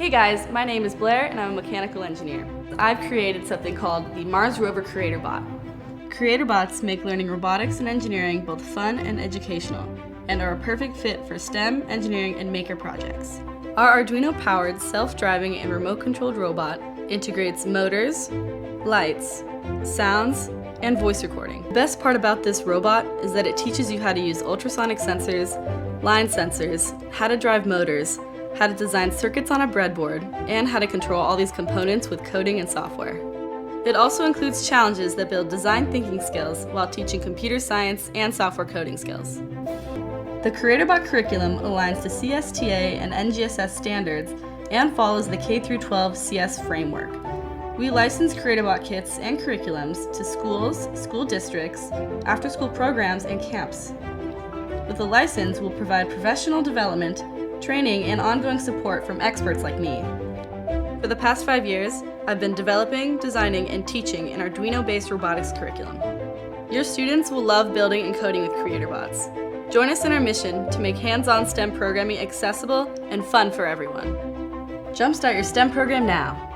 Hey guys, my name is Blair and I'm a mechanical engineer. I've created something called the Mars Rover Creator Bot. Creator Bots make learning robotics and engineering both fun and educational, and are a perfect fit for STEM, engineering, and maker projects. Our Arduino-powered self-driving and remote-controlled robot integrates motors, lights, sounds, and voice recording. The best part about this robot is that it teaches you how to use ultrasonic sensors, line sensors, how to drive motors, how to design circuits on a breadboard, and how to control all these components with coding and software. It also includes challenges that build design thinking skills while teaching computer science and software coding skills. The CreatorBot curriculum aligns to CSTA and NGSS standards and follows the K-12 CS framework. We license CreatorBot kits and curriculums to schools, school districts, after-school programs, and camps. With a license, we'll provide professional development, training, and ongoing support from experts like me. For the past 5 years, I've been developing, designing, and teaching an Arduino-based robotics curriculum. Your students will love building and coding with CreatorBots. Join us in our mission to make hands-on STEM programming accessible and fun for everyone. Jumpstart your STEM program now.